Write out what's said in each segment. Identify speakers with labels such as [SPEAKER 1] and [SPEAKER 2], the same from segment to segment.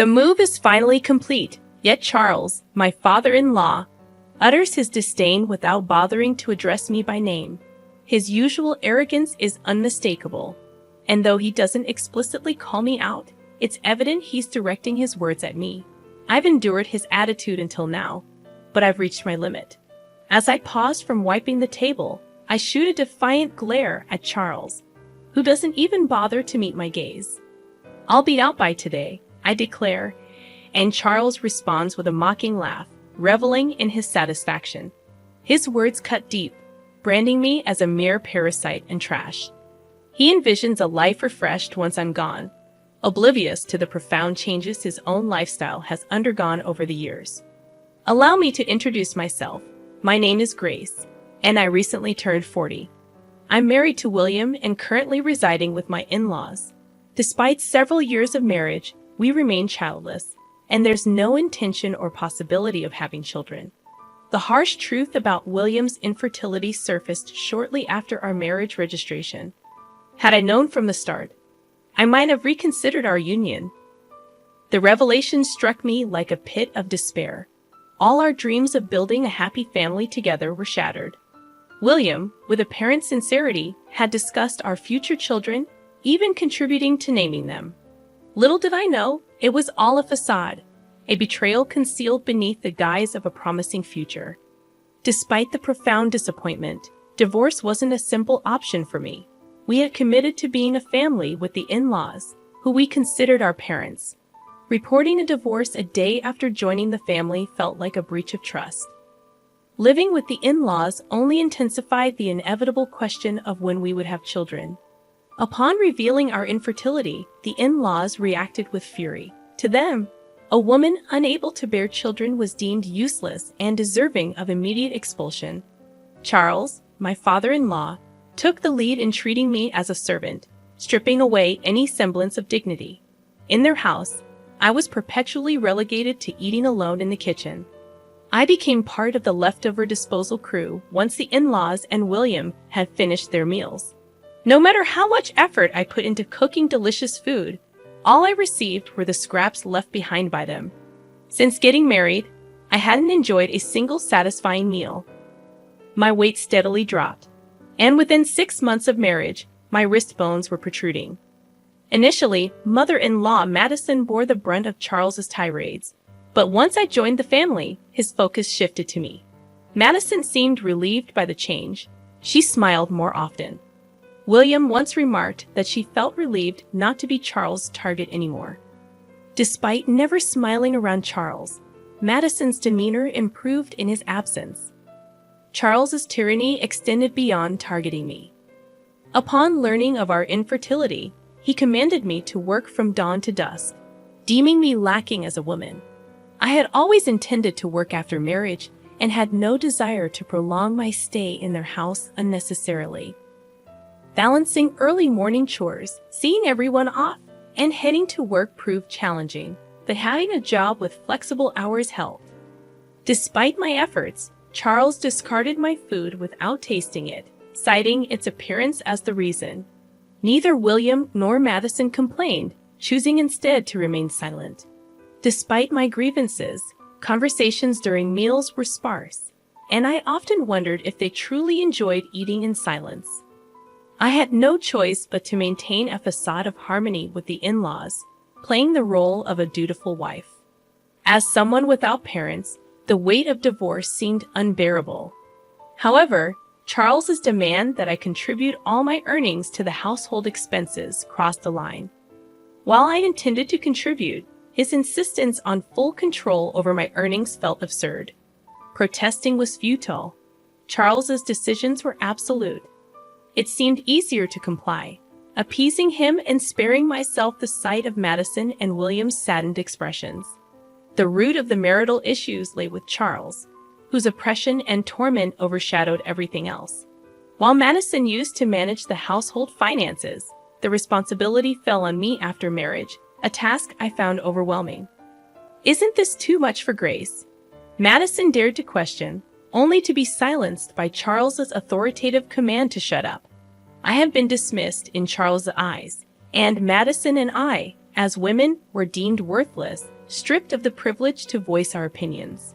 [SPEAKER 1] The move is finally complete, yet Charles, my father-in-law, utters his disdain without bothering to address me by name. His usual arrogance is unmistakable, and though he doesn't explicitly call me out, it's evident he's directing his words at me. I've endured his attitude until now, but I've reached my limit. As I pause from wiping the table, I shoot a defiant glare at Charles, who doesn't even bother to meet my gaze. "I'll be out by today," I declare, and Charles responds with a mocking laugh, reveling in his satisfaction. His words cut deep, branding me as a mere parasite and trash. He envisions a life refreshed once I'm gone, oblivious to the profound changes his own lifestyle has undergone over the years. Allow me to introduce myself. My name is Grace, and I recently turned 40. I'm married to William and currently residing with my in-laws. Despite several years of marriage, we remain childless, and there's no intention or possibility of having children. The harsh truth about William's infertility surfaced shortly after our marriage registration. Had I known from the start, I might have reconsidered our union. The revelation struck me like a pit of despair. All our dreams of building a happy family together were shattered. William, with apparent sincerity, had discussed our future children, even contributing to naming them. Little did I know, it was all a facade, a betrayal concealed beneath the guise of a promising future. Despite the profound disappointment, divorce wasn't a simple option for me. We had committed to being a family with the in-laws, who we considered our parents. Reporting a divorce a day after joining the family felt like a breach of trust. Living with the in-laws only intensified the inevitable question of when we would have children. Upon revealing our infertility, the in-laws reacted with fury. To them, a woman unable to bear children was deemed useless and deserving of immediate expulsion. Charles, my father-in-law, took the lead in treating me as a servant, stripping away any semblance of dignity. In their house, I was perpetually relegated to eating alone in the kitchen. I became part of the leftover disposal crew once the in-laws and William had finished their meals. No matter how much effort I put into cooking delicious food, all I received were the scraps left behind by them. Since getting married, I hadn't enjoyed a single satisfying meal. My weight steadily dropped, and within 6 months of marriage, my wrist bones were protruding. Initially, mother-in-law Madison bore the brunt of Charles's tirades, but once I joined the family, his focus shifted to me. Madison seemed relieved by the change. She smiled more often. William once remarked that she felt relieved not to be Charles' target anymore. Despite never smiling around Charles, Madison's demeanor improved in his absence. Charles's tyranny extended beyond targeting me. Upon learning of our infertility, he commanded me to work from dawn to dusk, deeming me lacking as a woman. I had always intended to work after marriage and had no desire to prolong my stay in their house unnecessarily. Balancing early morning chores, seeing everyone off, and heading to work proved challenging, but having a job with flexible hours helped. Despite my efforts, Charles discarded my food without tasting it, citing its appearance as the reason. Neither William nor Madison complained, choosing instead to remain silent. Despite my grievances, conversations during meals were sparse, and I often wondered if they truly enjoyed eating in silence. I had no choice but to maintain a facade of harmony with the in-laws, playing the role of a dutiful wife. As someone without parents, the weight of divorce seemed unbearable. However, Charles's demand that I contribute all my earnings to the household expenses crossed the line. While I intended to contribute, his insistence on full control over my earnings felt absurd. Protesting was futile. Charles's decisions were absolute. It seemed easier to comply, appeasing him and sparing myself the sight of Madison and William's saddened expressions. The root of the marital issues lay with Charles, whose oppression and torment overshadowed everything else. While Madison used to manage the household finances, the responsibility fell on me after marriage, a task I found overwhelming. "Isn't this too much for Grace?" Madison dared to question, only to be silenced by Charles's authoritative command to shut up. I have been dismissed in Charles's eyes, and Madison and I, as women were deemed worthless, stripped of the privilege to voice our opinions.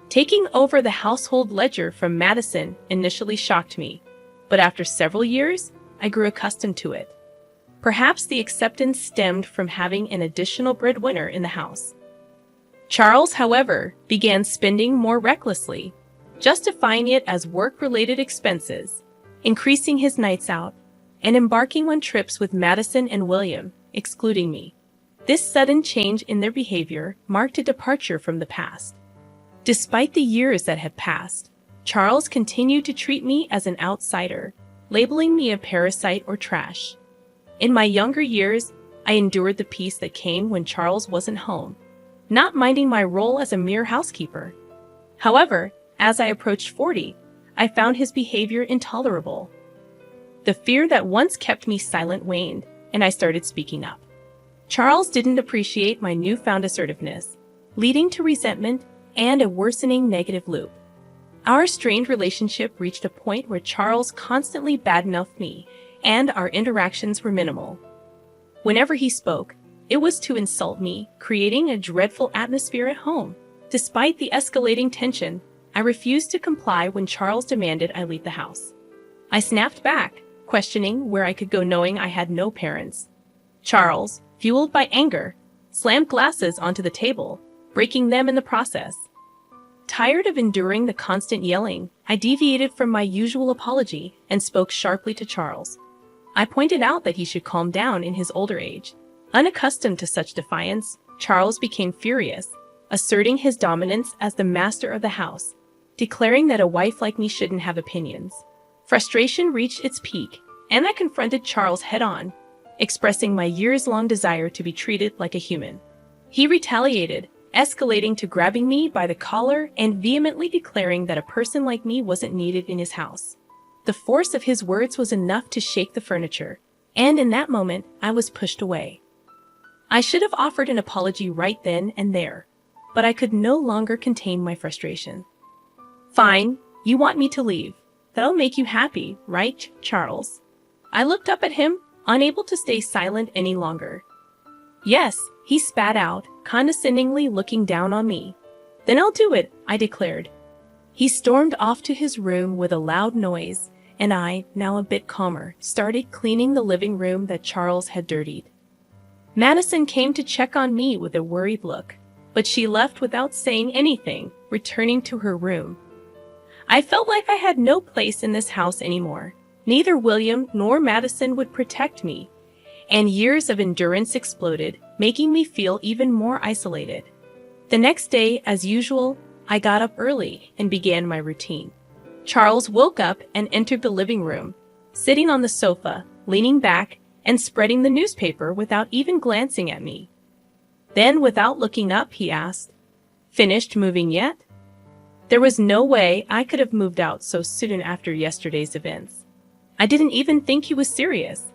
[SPEAKER 1] Taking over the household ledger from Madison initially shocked me, but after several years, I grew accustomed to it. Perhaps the acceptance stemmed from having an additional breadwinner in the house. Charles, however, began spending more recklessly, justifying it as work-related expenses, increasing his nights out, and embarking on trips with Madison and William, excluding me. This sudden change in their behavior marked a departure from the past. Despite the years that had passed, Charles continued to treat me as an outsider, labeling me a parasite or trash. In my younger years, I endured the peace that came when Charles wasn't home, not minding my role as a mere housekeeper. However, as I approached 40, I found his behavior intolerable. The fear that once kept me silent waned, and I started speaking up. Charles didn't appreciate my newfound assertiveness, leading to resentment and a worsening negative loop. Our strained relationship reached a point where Charles constantly badmouthed me, and our interactions were minimal. Whenever he spoke, it was to insult me, creating a dreadful atmosphere at home. Despite the escalating tension, I refused to comply when Charles demanded I leave the house. I snapped back, questioning where I could go knowing I had no parents. Charles, fueled by anger, slammed glasses onto the table, breaking them in the process. Tired of enduring the constant yelling, I deviated from my usual apology and spoke sharply to Charles. I pointed out that he should calm down in his older age. Unaccustomed to such defiance, Charles became furious, asserting his dominance as the master of the house, declaring that a wife like me shouldn't have opinions. Frustration reached its peak, and I confronted Charles head-on, expressing my years-long desire to be treated like a human. He retaliated, escalating to grabbing me by the collar and vehemently declaring that a person like me wasn't needed in his house. The force of his words was enough to shake the furniture, and in that moment, I was pushed away. I should have offered an apology right then and there, but I could no longer contain my frustration. Fine, you want me to leave. That'll make you happy, right, Charles? I looked up at him, unable to stay silent any longer. Yes, he spat out, condescendingly looking down on me. Then I'll do it, I declared. He stormed off to his room with a loud noise, and I, now a bit calmer, started cleaning the living room that Charles had dirtied. Madison came to check on me with a worried look, but she left without saying anything, returning to her room. I felt like I had no place in this house anymore. Neither William nor Madison would protect me, and years of endurance exploded, making me feel even more isolated. The next day, as usual, I got up early and began my routine. Charles woke up and entered the living room, sitting on the sofa, leaning back, and spreading the newspaper without even glancing at me. Then, without looking up, he asked, "Finished moving yet?" There was no way I could have moved out so soon after yesterday's events. I didn't even think he was serious.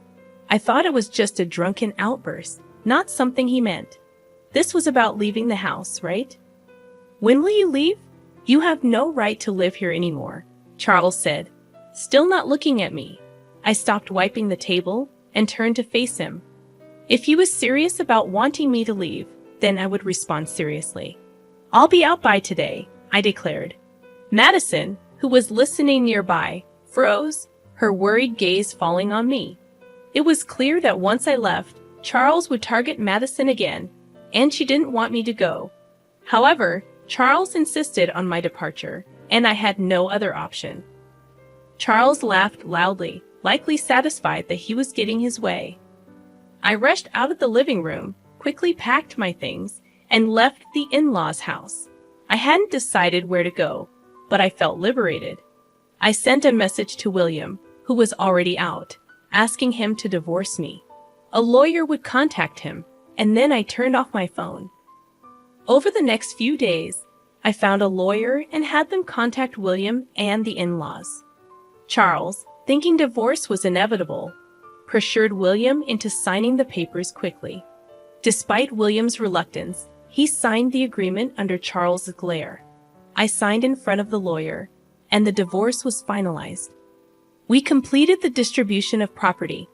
[SPEAKER 1] I thought it was just a drunken outburst, not something he meant. This was about leaving the house, right? "When will you leave? You have no right to live here anymore," Charles said, still not looking at me. I stopped wiping the table and turned to face him. If he was serious about wanting me to leave, then I would respond seriously. "I'll be out by today," I declared. Madison, who was listening nearby, froze, her worried gaze falling on me. It was clear that once I left, Charles would target Madison again, and she didn't want me to go. However, Charles insisted on my departure, and I had no other option. Charles laughed loudly, likely satisfied that he was getting his way. I rushed out of the living room, quickly packed my things, and left the in-laws' house. I hadn't decided where to go, but I felt liberated. I sent a message to William, who was already out, asking him to divorce me. A lawyer would contact him, and then I turned off my phone. Over the next few days, I found a lawyer and had them contact William and the in-laws. Charles, thinking divorce was inevitable, pressured William into signing the papers quickly. Despite William's reluctance, he signed the agreement under Charles's glare. I signed in front of the lawyer, and the divorce was finalized. We completed the distribution of property,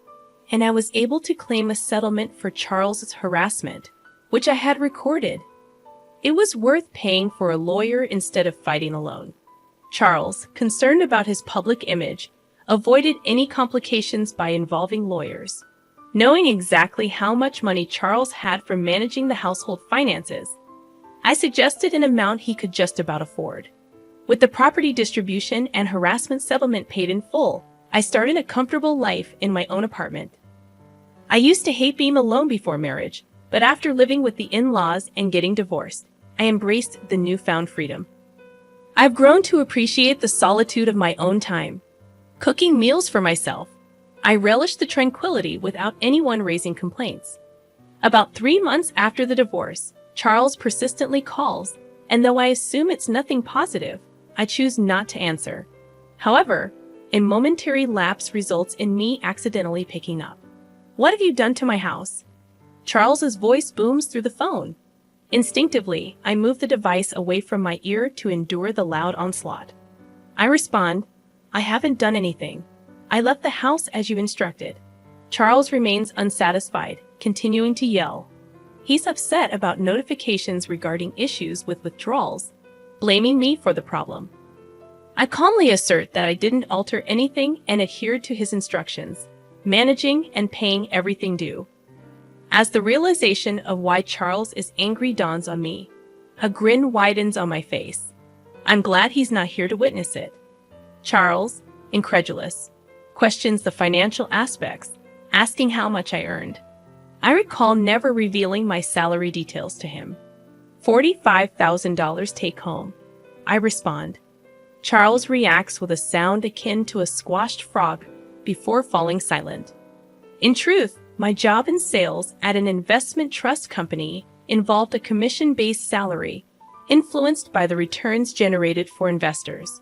[SPEAKER 1] and I was able to claim a settlement for Charles's harassment, which I had recorded. It was worth paying for a lawyer instead of fighting alone. Charles, concerned about his public image, avoided any complications by involving lawyers. Knowing exactly how much money Charles had from managing the household finances, I suggested an amount he could just about afford. With the property distribution and harassment settlement paid in full, I started a comfortable life in my own apartment. I used to hate being alone before marriage, but after living with the in-laws and getting divorced, I embraced the newfound freedom. I've grown to appreciate the solitude of my own time. Cooking meals for myself, I relish the tranquility without anyone raising complaints. About 3 months after the divorce, Charles persistently calls, and though I assume it's nothing positive, I choose not to answer. However, a momentary lapse results in me accidentally picking up. "What have you done to my house?" Charles's voice booms through the phone. Instinctively, I move the device away from my ear to endure the loud onslaught. I respond, "I haven't done anything. I left the house as you instructed." Charles remains unsatisfied, continuing to yell. He's upset about notifications regarding issues with withdrawals, blaming me for the problem. I calmly assert that I didn't alter anything and adhered to his instructions, managing and paying everything due. As the realization of why Charles is angry dawns on me, a grin widens on my face. I'm glad he's not here to witness it. Charles, incredulous, questions the financial aspects, asking how much I earned. I recall never revealing my salary details to him. $45,000 take home. I respond. Charles reacts with a sound akin to a squashed frog before falling silent. In truth, my job in sales at an investment trust company involved a commission-based salary, influenced by the returns generated for investors.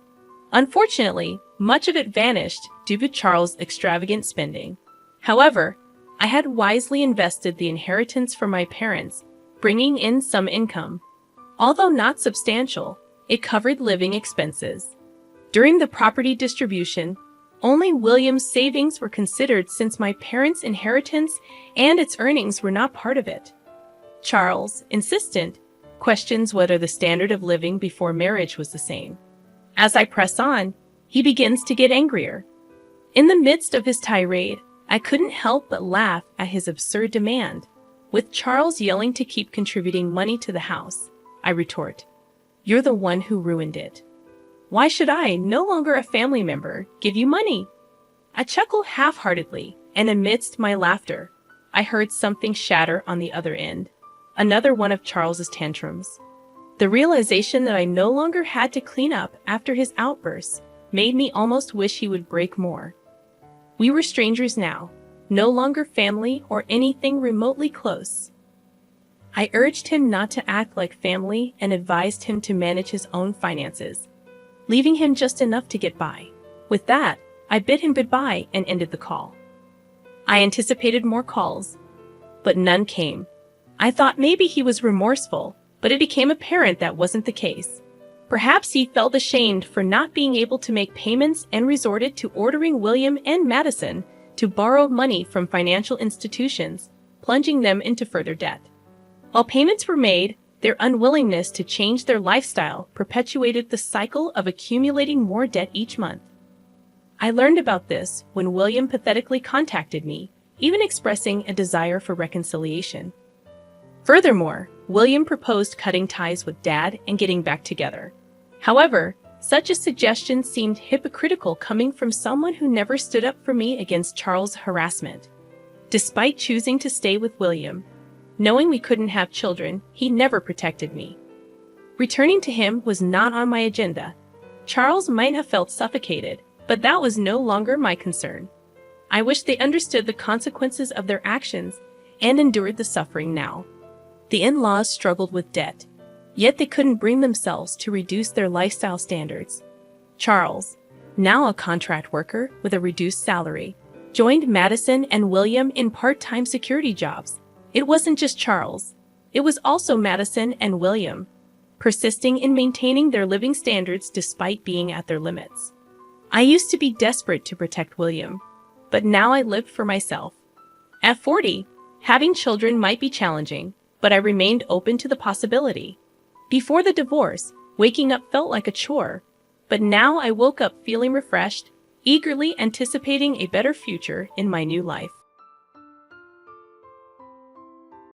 [SPEAKER 1] Unfortunately, much of it vanished due to Charles' extravagant spending. However, I had wisely invested the inheritance from my parents, bringing in some income. Although not substantial, it covered living expenses. During the property distribution, only William's savings were considered since my parents' inheritance and its earnings were not part of it. Charles, insistent, questions whether the standard of living before marriage was the same. As I press on, he begins to get angrier. In the midst of his tirade, I couldn't help but laugh at his absurd demand. With Charles yelling to keep contributing money to the house, I retort, "You're the one who ruined it. Why should I, no longer a family member, give you money?" I chuckle half-heartedly, and amidst my laughter, I heard something shatter on the other end. Another one of Charles's tantrums. The realization that I no longer had to clean up after his outbursts made me almost wish he would break more. We were strangers now, no longer family or anything remotely close. I urged him not to act like family and advised him to manage his own finances, leaving him just enough to get by. With that, I bid him goodbye and ended the call. I anticipated more calls, but none came. I thought maybe he was remorseful, but it became apparent that wasn't the case. Perhaps he felt ashamed for not being able to make payments and resorted to ordering William and Madison to borrow money from financial institutions, plunging them into further debt. While payments were made, their unwillingness to change their lifestyle perpetuated the cycle of accumulating more debt each month. I learned about this when William pathetically contacted me, even expressing a desire for reconciliation. Furthermore, William proposed cutting ties with Dad and getting back together. However, such a suggestion seemed hypocritical coming from someone who never stood up for me against Charles' harassment. Despite choosing to stay with William, knowing we couldn't have children, he never protected me. Returning to him was not on my agenda. Charles might have felt suffocated, but that was no longer my concern. I wish they understood the consequences of their actions and endured the suffering now. The in-laws struggled with debt, yet they couldn't bring themselves to reduce their lifestyle standards. Charles, now a contract worker with a reduced salary, joined Madison and William in part-time security jobs. It wasn't just Charles. It was also Madison and William, persisting in maintaining their living standards despite being at their limits. I used to be desperate to protect William, but now I lived for myself. At 40, having children might be challenging, but I remained open to the possibility. Before the divorce, waking up felt like a chore, but now I woke up feeling refreshed, eagerly anticipating a better future in my new life.